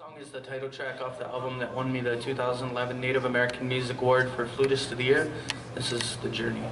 song is the title track off the album that won me the 2011 Native American Music Award for Flutist of the Year. This is The Journey.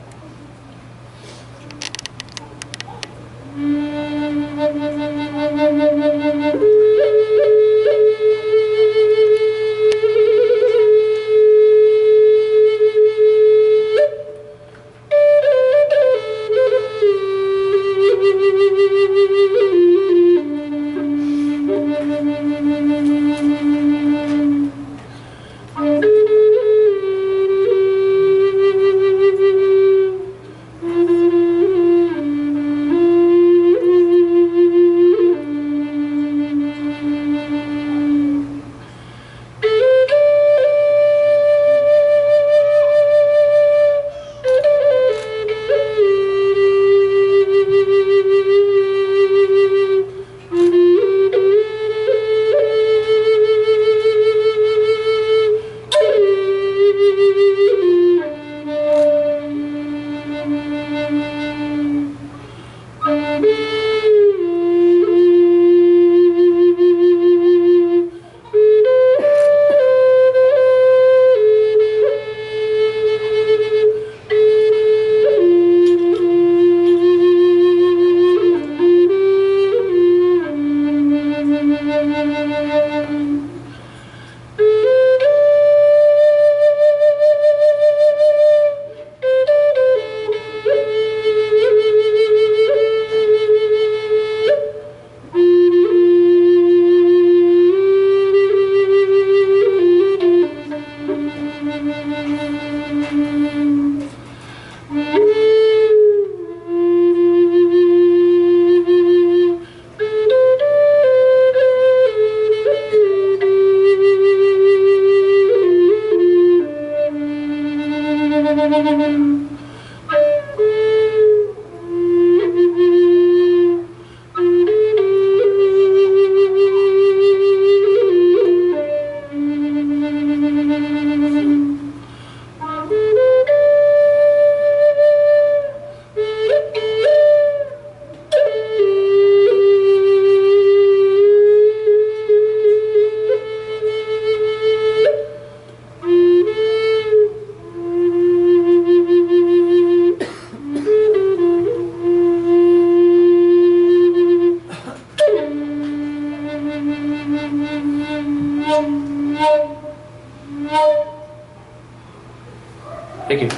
Thank you.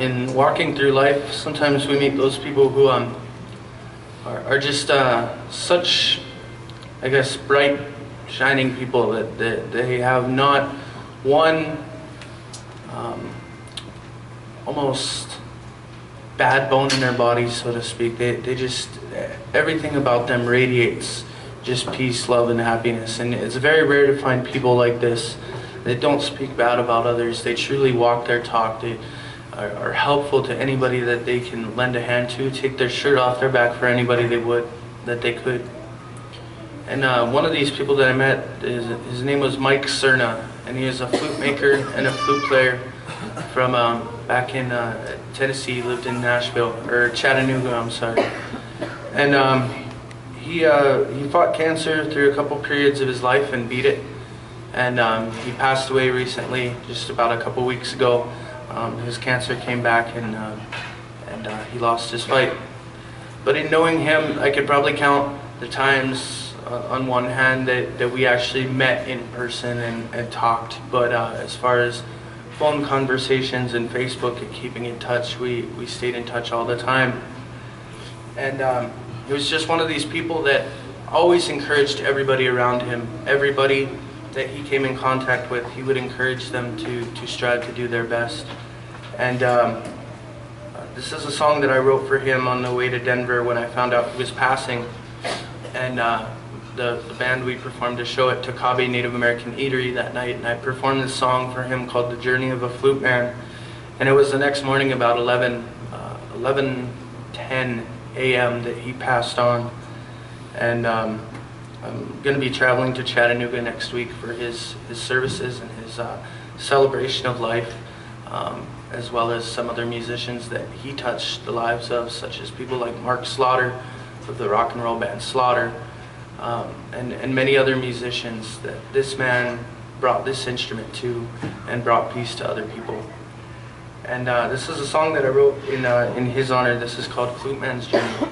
In walking through life, sometimes we meet those people who are just such, I guess, bright, shining people that they have not one almost bad bone in their bodies, so to speak. They just, everything about them radiates just peace, love, and happiness. And it's very rare to find people like this that don't speak bad about others. They truly walk their talk. They are helpful to anybody that they can lend a hand to, take their shirt off their back for anybody that they could. And one of these people that I met, his name was Mike Cerna, and he is a flute maker and a flute player from back in Tennessee. He lived in Nashville, or Chattanooga, I'm sorry. And he fought cancer through a couple periods of his life and beat it. And he passed away recently, just about a couple weeks ago. His cancer came back, and he lost his fight. But in knowing him, I could probably count the times on one hand that we actually met in person and talked. But as far as phone conversations and Facebook and keeping in touch, we stayed in touch all the time. And he was just one of these people that always encouraged everybody around him. Everybody that he came in contact with, he would encourage them to strive to do their best. And this is a song that I wrote for him on the way to Denver when I found out he was passing. And the band, we performed a show at Dakota Native American Eatery that night, and I performed this song for him called The Journey of a Flute Man. And it was the next morning about 11:10 a.m. that he passed on. And I'm going to be traveling to Chattanooga next week for his services and his celebration of life, as well as some other musicians that he touched the lives of, such as people like Mark Slaughter of the rock and roll band Slaughter, and many other musicians that this man brought this instrument to and brought peace to other people. And this is a song that I wrote in his honor. This is called Flute Man's Journey.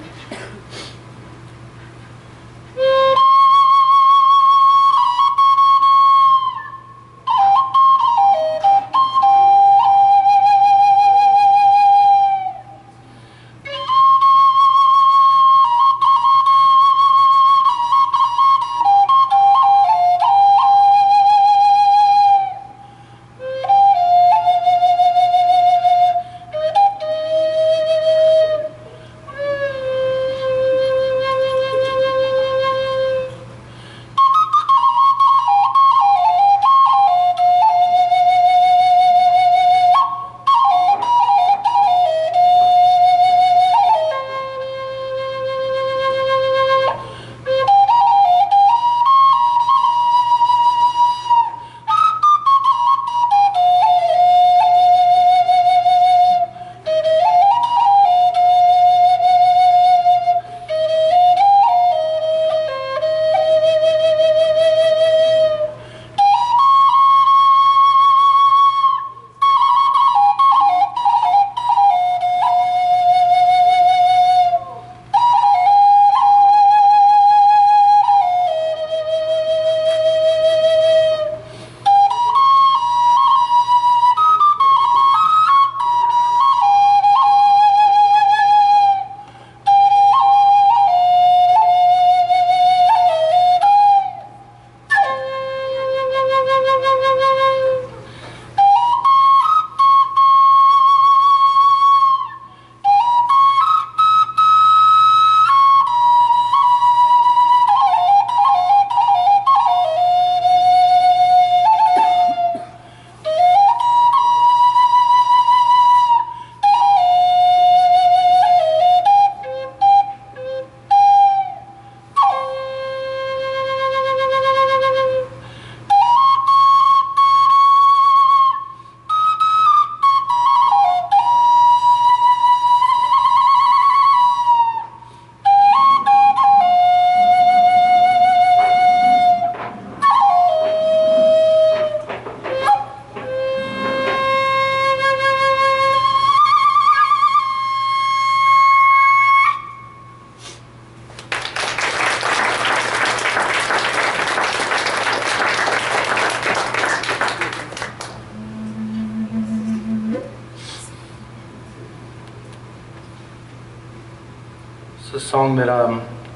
It's a song that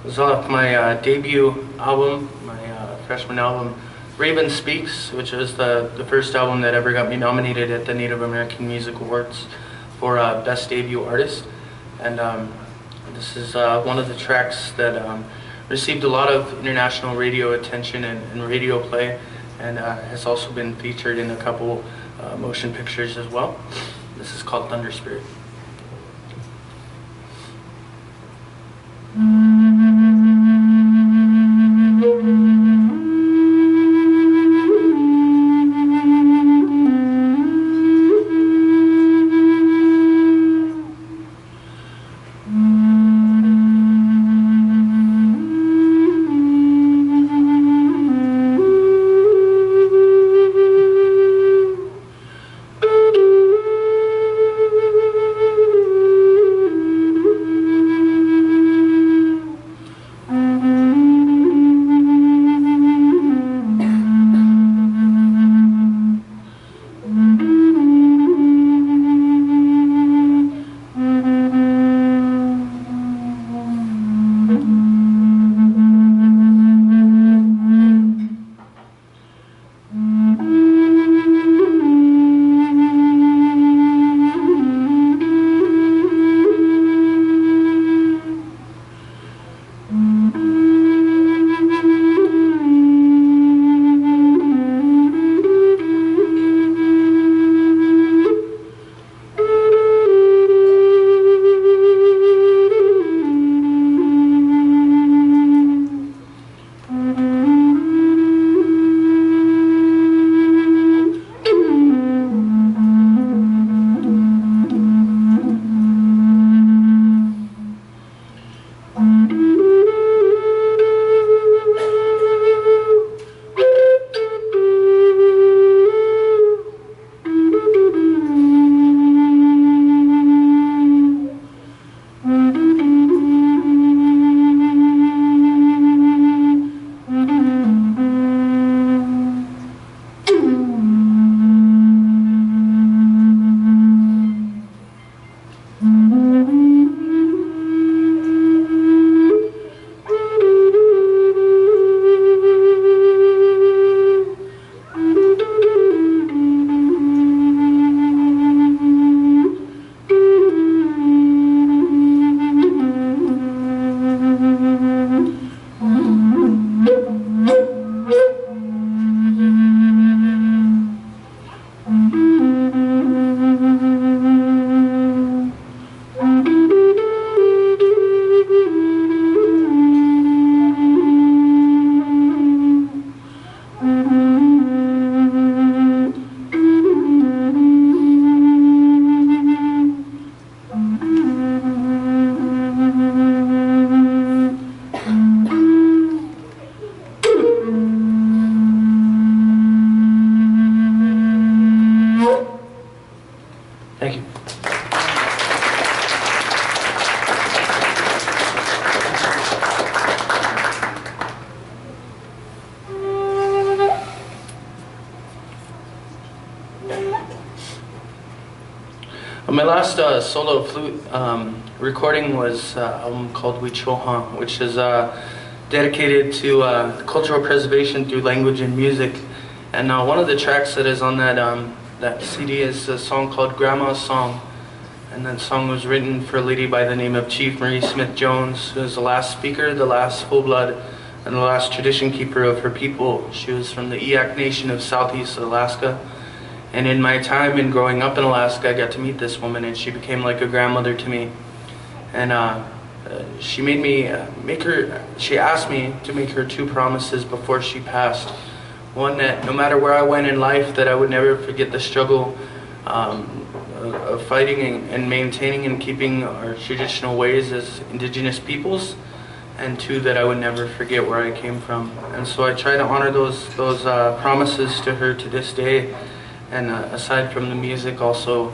was off my debut album, my freshman album, Raven Speaks, which was the first album that ever got me nominated at the Native American Music Awards for Best Debut Artist. And this is one of the tracks that received a lot of international radio attention and radio play, and has also been featured in a couple motion pictures as well. This is called Thunder Spirit. My last solo flute recording was an album called We Chohan, which is dedicated to cultural preservation through language and music. And one of the tracks that is on that CD is a song called Grandma's Song. And that song was written for a lady by the name of Chief Marie Smith Jones, who was the last speaker, the last full-blood, and the last tradition keeper of her people. She was from the Eyak Nation of Southeast Alaska. And in my time in growing up in Alaska, I got to meet this woman, and she became like a grandmother to me. And she made me she asked me to make her two promises before she passed. One, that no matter where I went in life, that I would never forget the struggle of fighting and maintaining and keeping our traditional ways as indigenous peoples. And two, that I would never forget where I came from. And so I try to honor those promises to her to this day. And aside from the music, also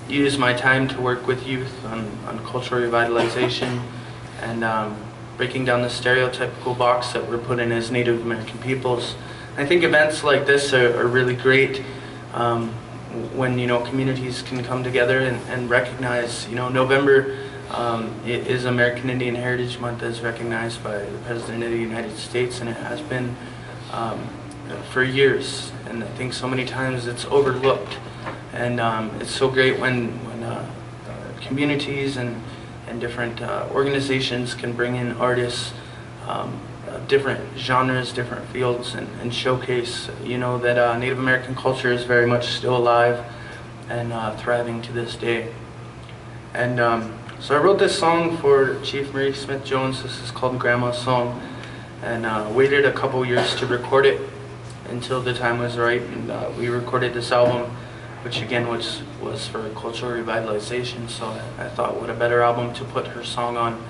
use my time to work with youth on cultural revitalization and breaking down the stereotypical box that we're put in as Native American peoples. I think events like this are really great when communities can come together and recognize. November is American Indian Heritage Month, as recognized by the President of the United States, and it has been for years. And I think so many times it's overlooked. And it's so great when communities and different organizations can bring in artists of different genres, different fields, and showcase, that Native American culture is very much still alive and thriving to this day. And so I wrote this song for Chief Marie Smith Jones. This is called Grandma's Song, and waited a couple years to record it until the time was right, and we recorded this album, which again was for cultural revitalization. So I thought, what a better album to put her song on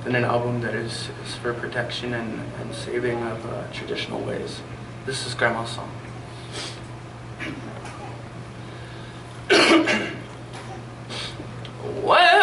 than an album that is for protection and saving of traditional ways. This is Grandma's Song. Where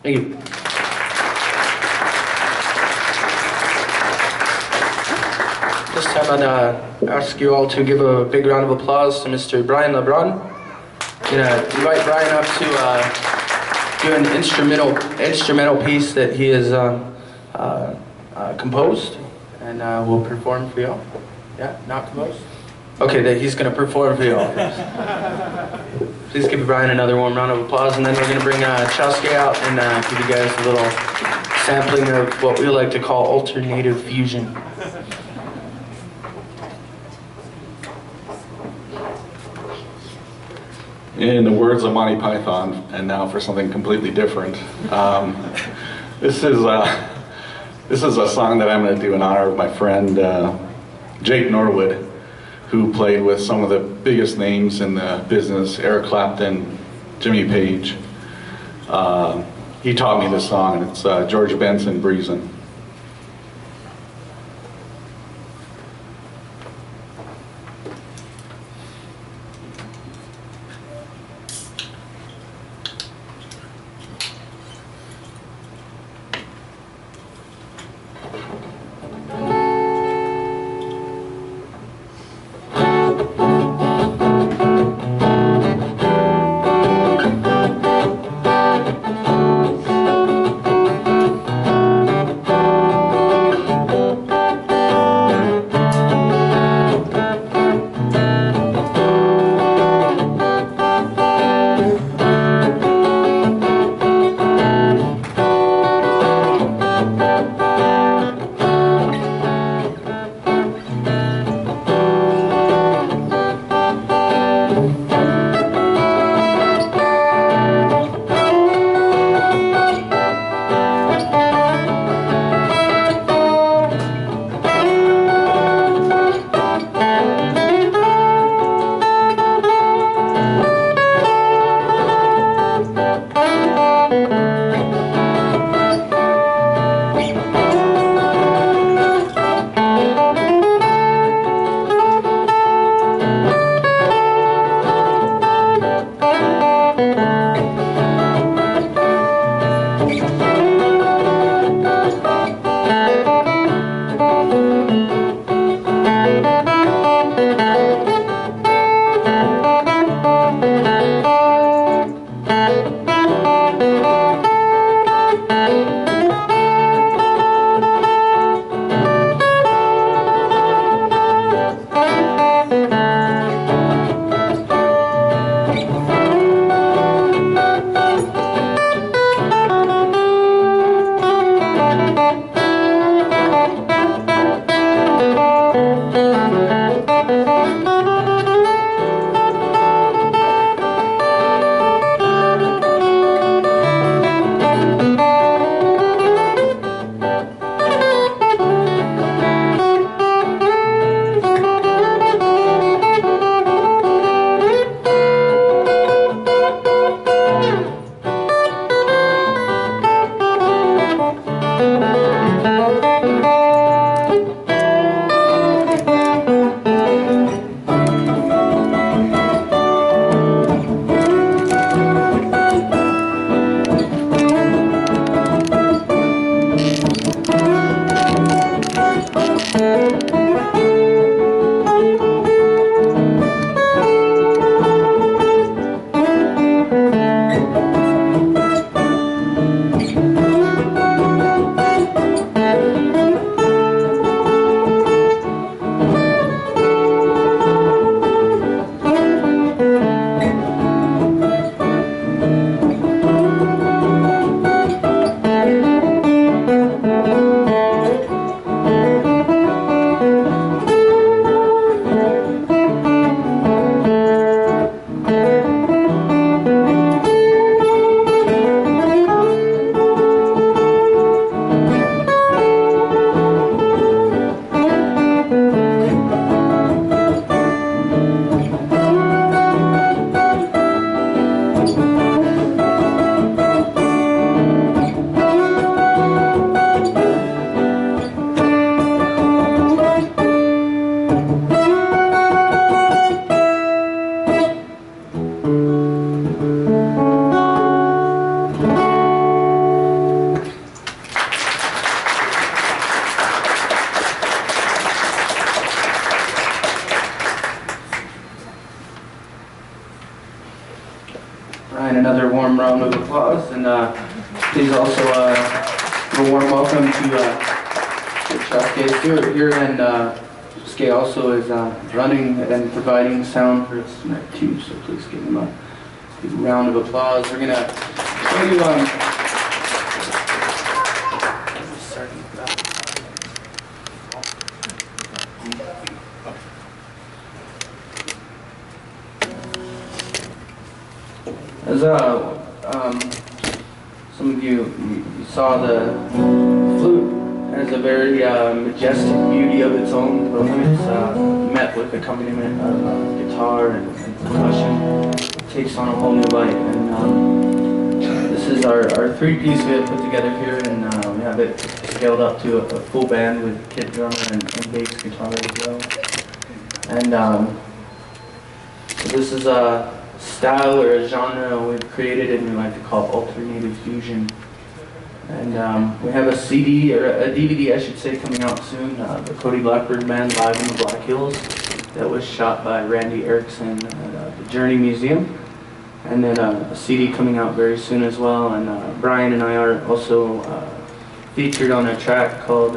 Thank you. This time I'd ask you all to give a big round of applause to Mr. Brian LeBrun. I'm gonna invite Brian up to do an instrumental piece that he has composed, and will perform for y'all. Yeah, not composed? Okay, that he's gonna perform for y'all. Please give Brian another warm round of applause, and then we're gonna bring Chaske out and give you guys a little sampling of what we like to call alternative fusion. In the words of Monty Python, and now for something completely different. This is a song that I'm going to do in honor of my friend Jake Norwood, who played with some of the biggest names in the business: Eric Clapton, Jimmy Page. He taught me this song, and it's George Benson, "Breezin'." Brian, another warm round of applause, and please also give a warm welcome to Chaske. Stewart here, and Chaske also is running and providing sound for us tonight too, so please give him a big round of applause. We're going to show you as some of you saw, the flute has a very majestic beauty of its own, but when it's met with accompaniment of guitar and percussion, it takes on a whole new light. And this is our three-piece we have put together here, and we have it scaled up to a full band with kit drummer and bass guitar as well. And so this is a style or a genre we've created, and we like to call alternative fusion. And we have a CD, or a DVD I should say, coming out soon, the Cody Blackbird Band Live in the Black Hills, that was shot by Randy Erickson at the Journey Museum. And then a CD coming out very soon as well, and Brian and I are also featured on a track called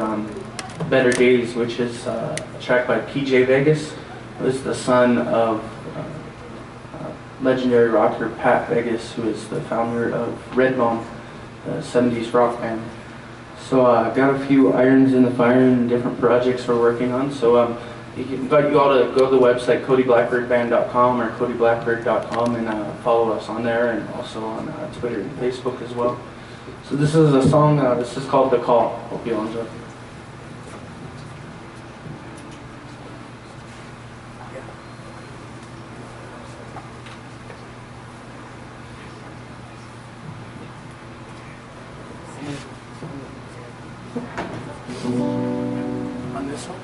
Better Days, which is a track by PJ Vegas, who is the son of legendary rocker Pat Vegas, who is the founder of Redbone, the 70s rock band. So I've got a few irons in the fire and different projects we're working on. So I invite you all to go to the website codyblackbirdband.com or codyblackbird.com and follow us on there, and also on Twitter and Facebook as well. So this is a song, this is called The Call. Hope you all enjoy. On this one?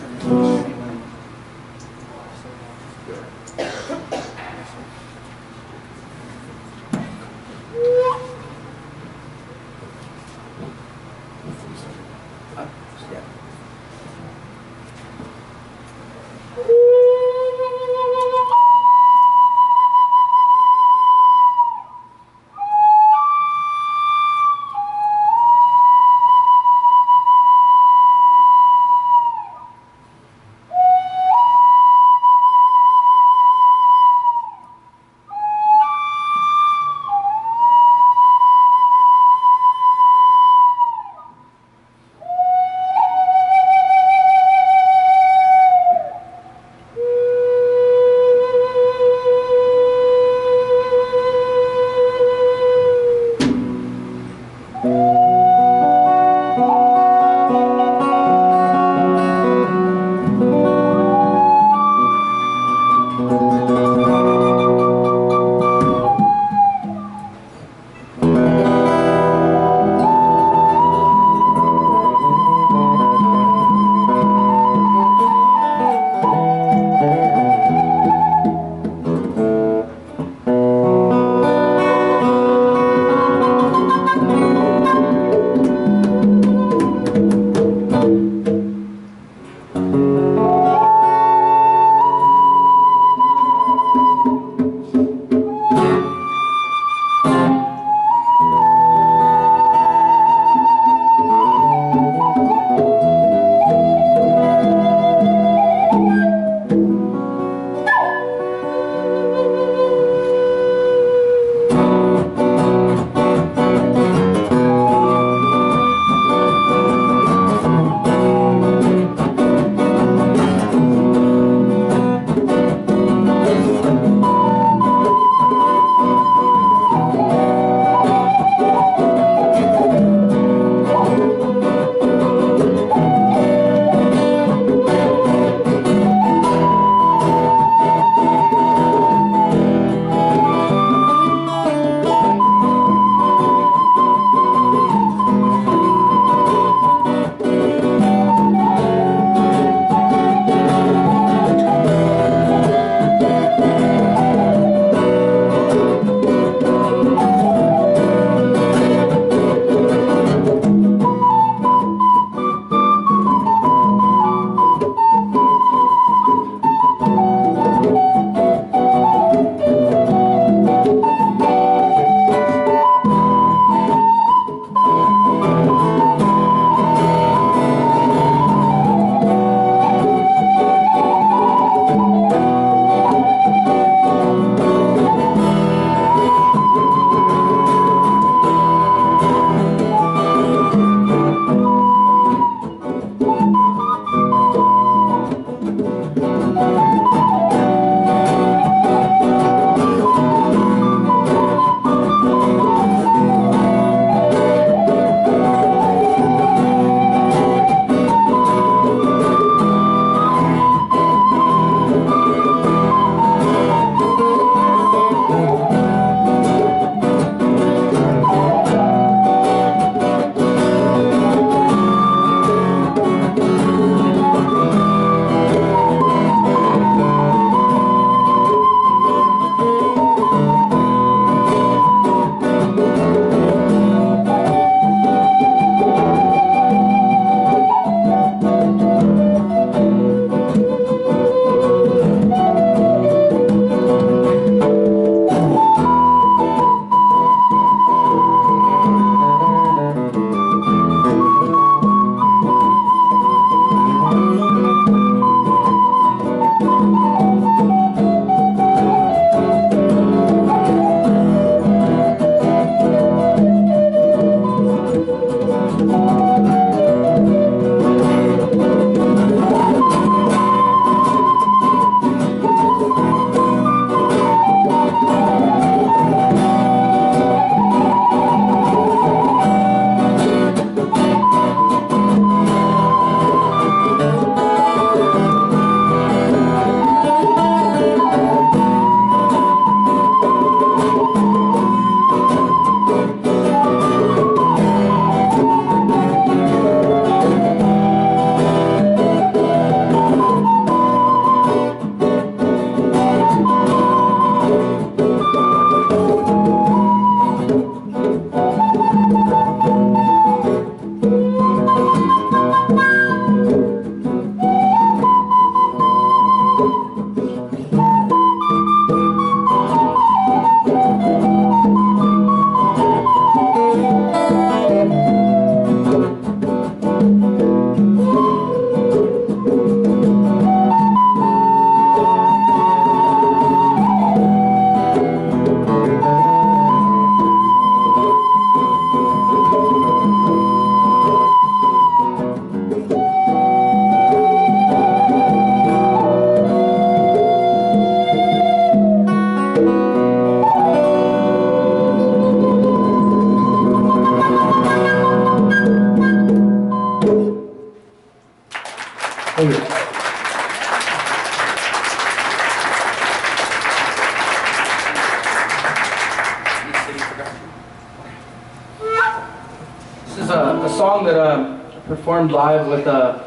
a song that I performed live with a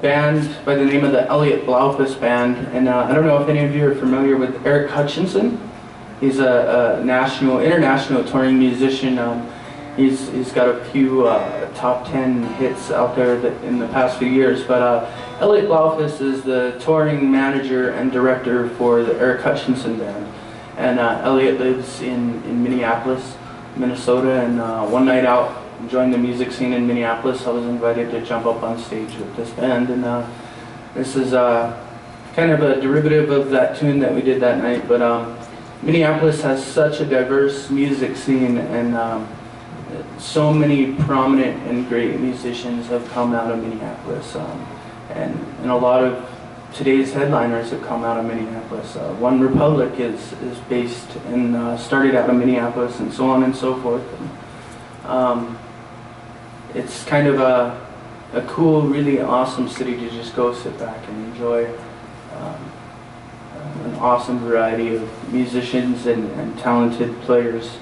band by the name of the Elliott Blaufus Band. And I don't know if any of you are familiar with Eric Hutchinson. He's a international touring musician. He's got a few top 10 hits out there in the past few years. But Elliott Blaufus is the touring manager and director for the Eric Hutchinson Band. And Elliott lives in Minneapolis, Minnesota. And one night out, enjoying the music scene in Minneapolis, I was invited to jump up on stage with this band. And this is kind of a derivative of that tune that we did that night. But Minneapolis has such a diverse music scene, and so many prominent and great musicians have come out of Minneapolis, and a lot of today's headliners have come out of Minneapolis. One Republic is based and started out of Minneapolis, and so on and so forth. And, it's kind of a cool, really awesome city to just go sit back and enjoy an awesome variety of musicians and talented players.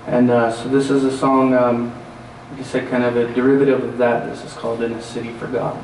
And so this is a song, like I said, kind of a derivative of that. This is called In a City Forgotten.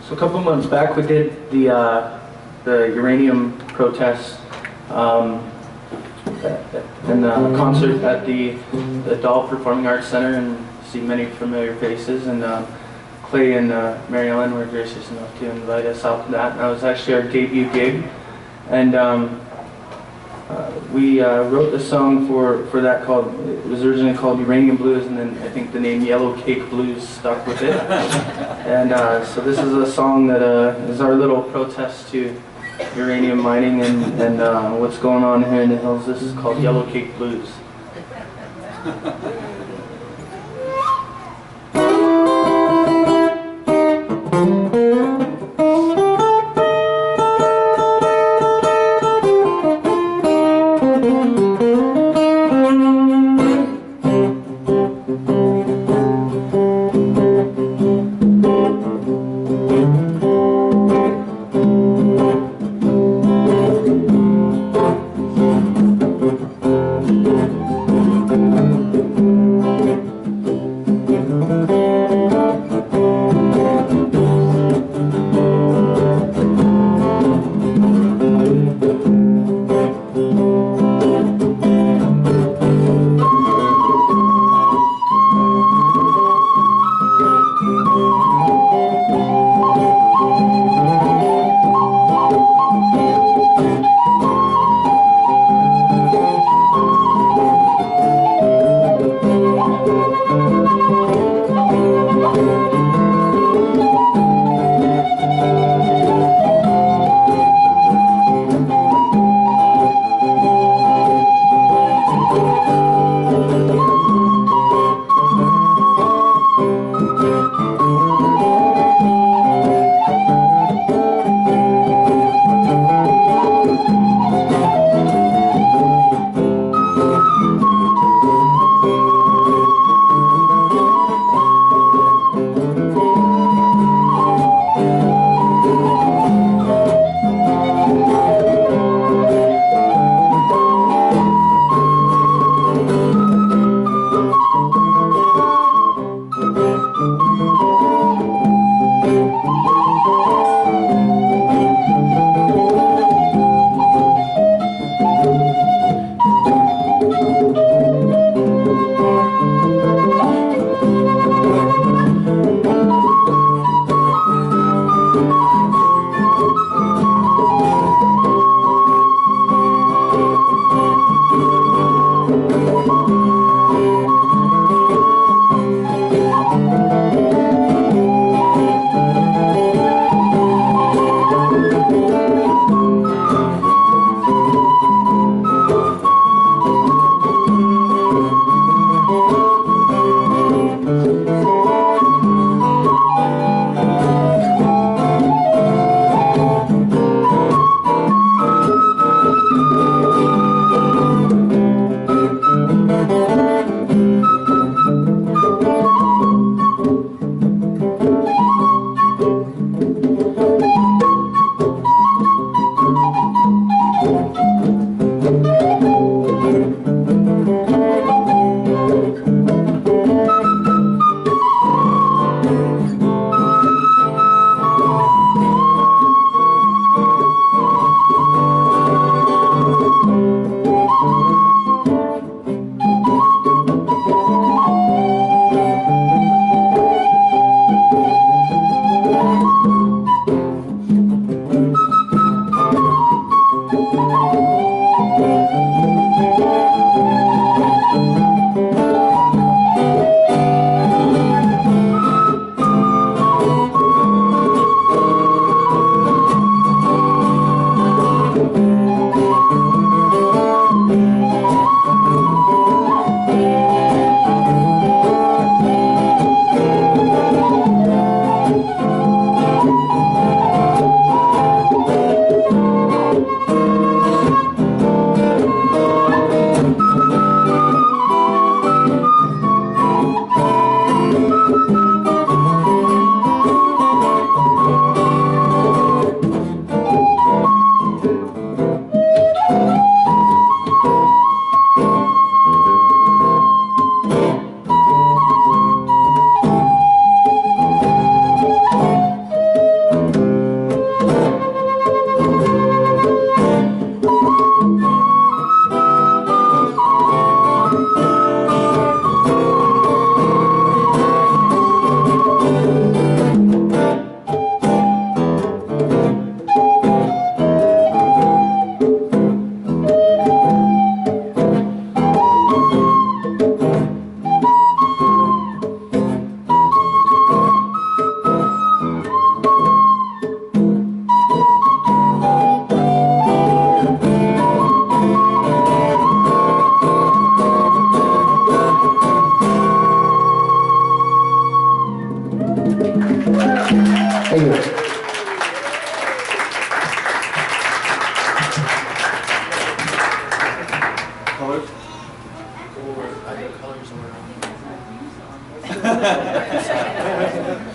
So a couple months back, we did the uranium protest and a concert at the Doll Performing Arts Center, and see many familiar faces. And Clay and Mary Ellen were gracious enough to invite us out to that. And that was actually our debut gig, and we wrote the song for that called. It was originally called Uranium Blues, and then I think the name Yellow Cake Blues stuck with it. And so this is a song that is our little protest to uranium mining and what's going on here in the hills. This is called Yellow Cake Blues.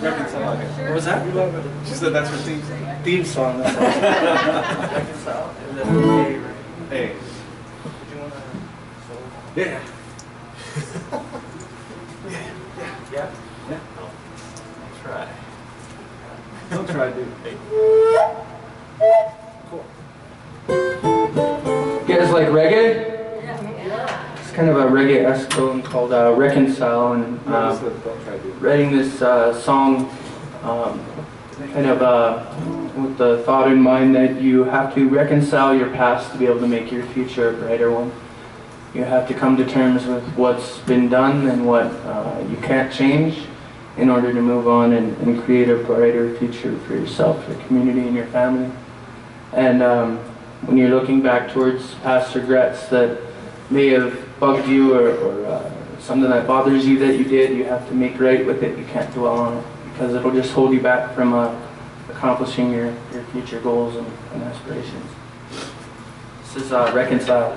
Reconcile. What was that? She said that's her theme song. Theme song. That's awesome. Reconcile. And then A, right? Hey. Did you want to solo? Yeah. Yeah? Yeah. Try. Don't try, dude. Cool. You guys like reggae? It's kind of a reggae-esque tone called Reconcile, and Don't try, dude. writing this song kind of with the thought in mind that you have to reconcile your past to be able to make your future a brighter one. You have to come to terms with what's been done and what you can't change in order to move on and create a brighter future for yourself, your community, and your family. And when you're looking back towards past regrets that may have bugged you or something that bothers you that you did, you have to make right with it. You can't dwell on it because it'll just hold you back from accomplishing your future goals and aspirations. This is Reconcile.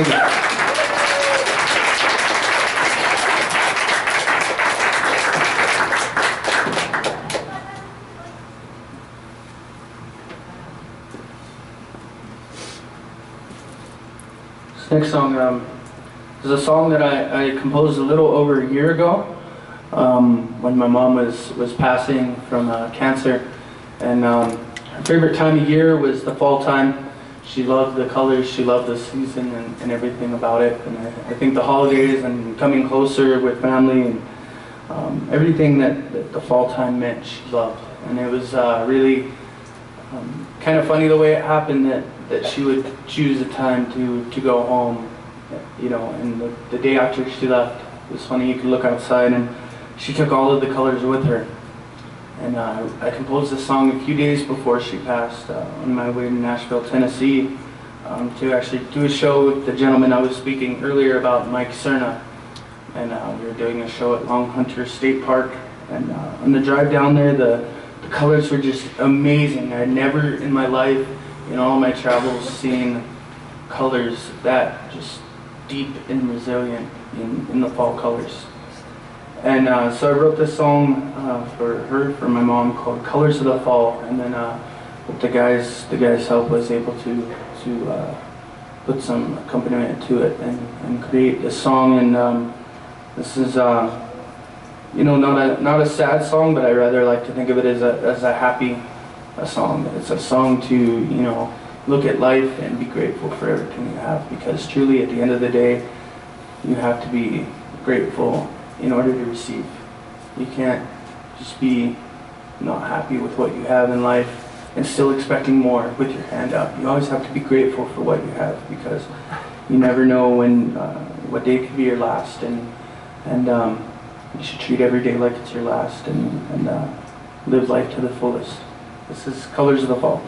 Thank you. This next song is a song that I composed a little over a year ago when my mom was passing from cancer. And her favorite time of year was the fall time. She loved the colors, she loved the season and everything about it. And I think the holidays and coming closer with family and everything that the fall time meant, she loved. And it was really kind of funny the way it happened that she would choose a time to go home, you know, and the day after she left, it was funny, you could look outside and she took all of the colors with her. And I composed this song a few days before she passed on my way to Nashville, Tennessee, to actually do a show with the gentleman I was speaking earlier about, Mike Cerna. And we were doing a show at Long Hunter State Park. And on the drive down there, the colors were just amazing. I had never in my life, in all my travels, seen colors that just deep and resilient in the fall colors. And so I wrote this song for her, for my mom, called "Colors of the Fall." And then with the guys' help, was able to put some accompaniment to it and create this song. And this is you know, not a sad song, but I rather like to think of it as a happy song. It's a song to, you know, look at life and be grateful for everything you have, because truly at the end of the day, you have to be grateful in order to receive. You can't just be not happy with what you have in life and still expecting more with your hand up. You always have to be grateful for what you have, because you never know when what day could be your last, and you should treat every day like it's your last, and live life to the fullest. This is Colors of the Fall.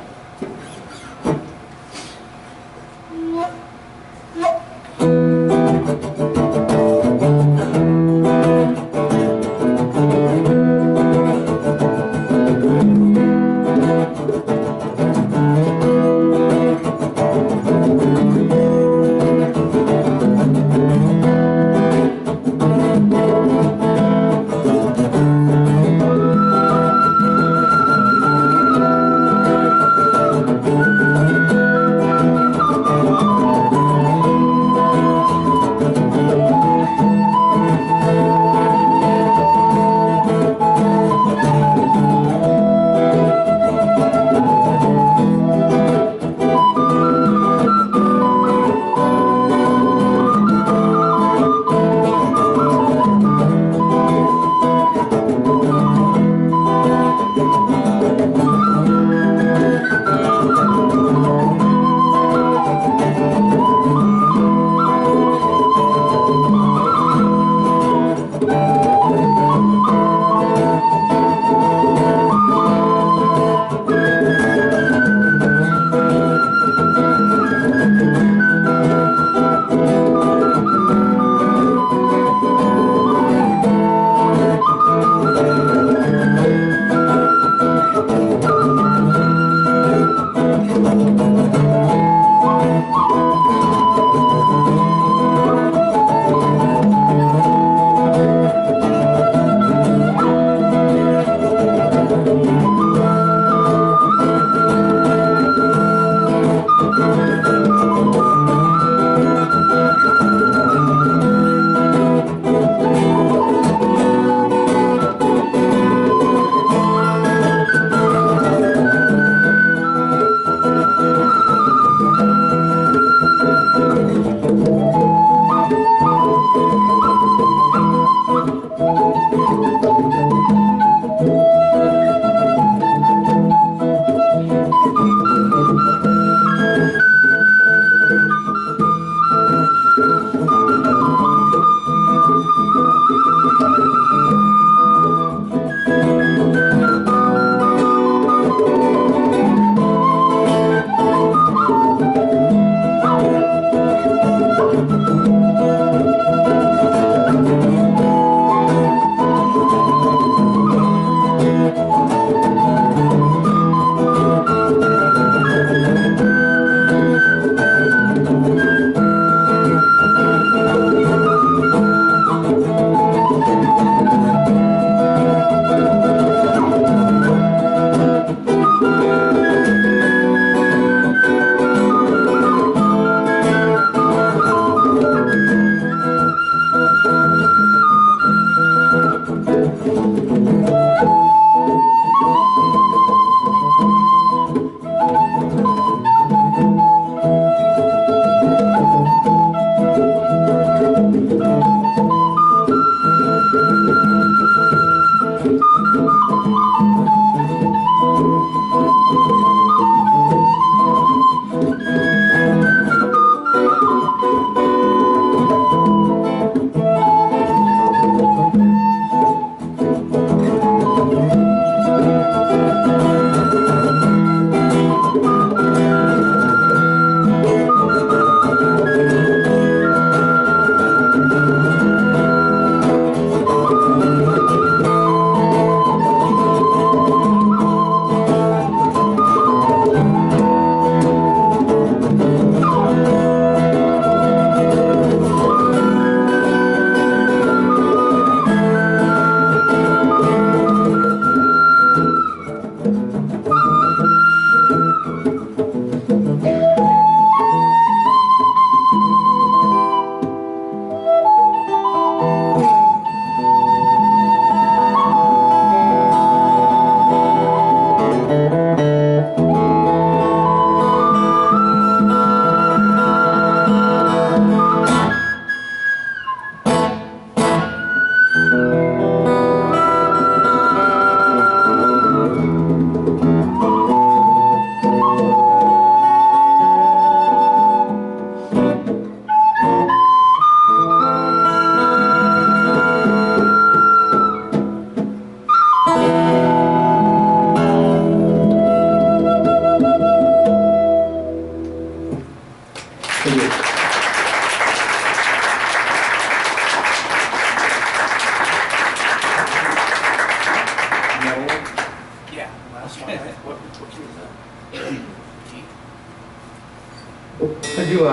do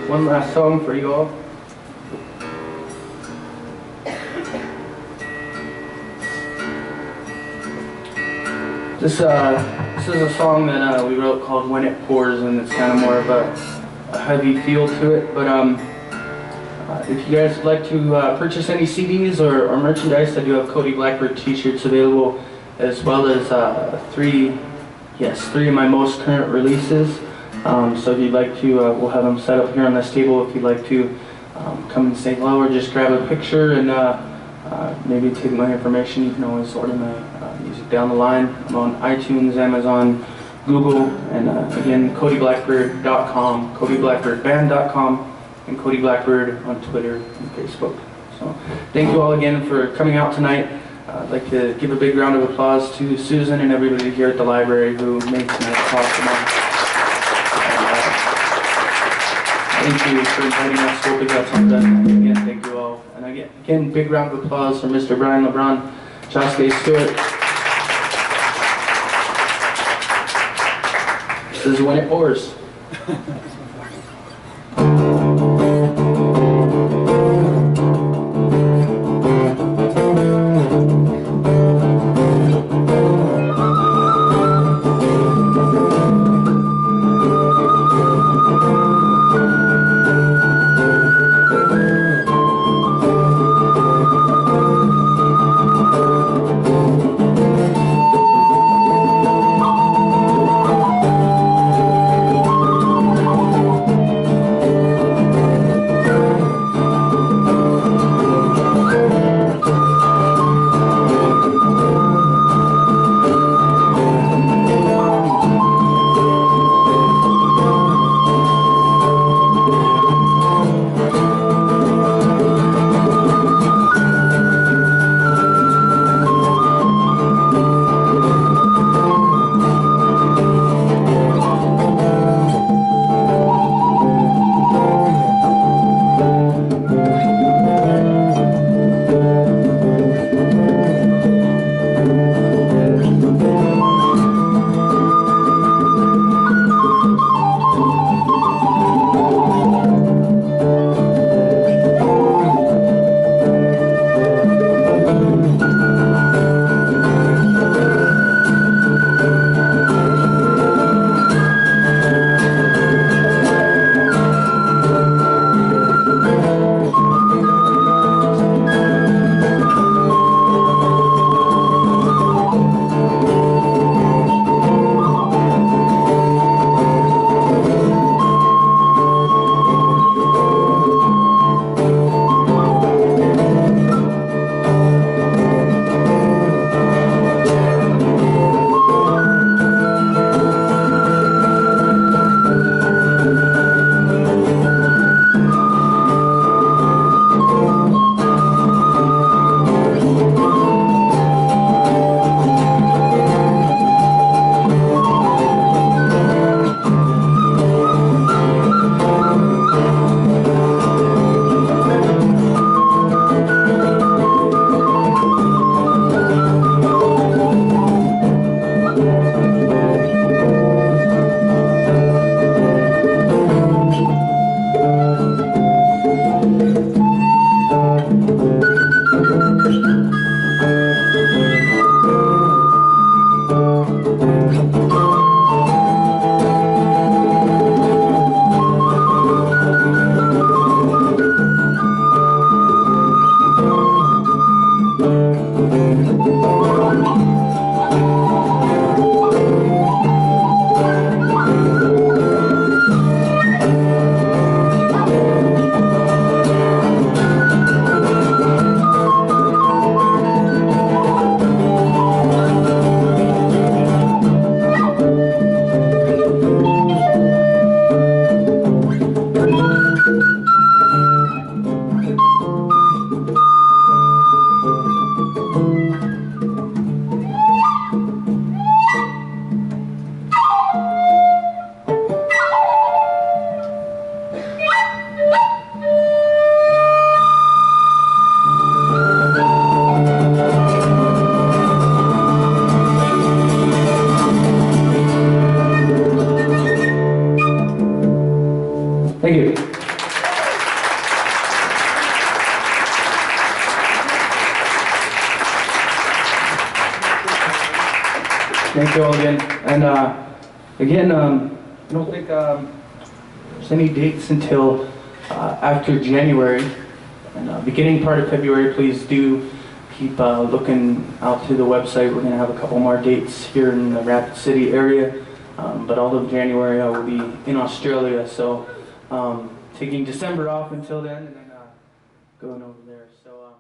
one last song for you all. This is a song that we wrote called When It Pours, and it's kind of more of a heavy feel to it. But if you guys would like to purchase any CDs or merchandise, I do have Cody Blackbird t-shirts available, as well as three of my most current releases. So if you'd like to, we'll have them set up here on this table. If you'd like to come and say hello or just grab a picture and maybe take my information, you can always order my music down the line. I'm on iTunes, Amazon, Google, and again, CodyBlackbird.com, CodyBlackbirdBand.com, and Cody Blackbird on Twitter and Facebook. So thank you all again for coming out tonight. I'd like to give a big round of applause to Susan and everybody here at the library who made tonight possible. Thank you for inviting us. Hope we got something done. Again, thank you all. And again, big round of applause for Mr. Brian, LeBrun, Chaske, Stewart. This is When It Pours. Thank you all again. And again, I don't think there's any dates until after January. And beginning part of February, please do keep looking out to the website. We're going to have a couple more dates here in the Rapid City area. But all of January I will be in Australia, so taking December off until then, and then going over there. So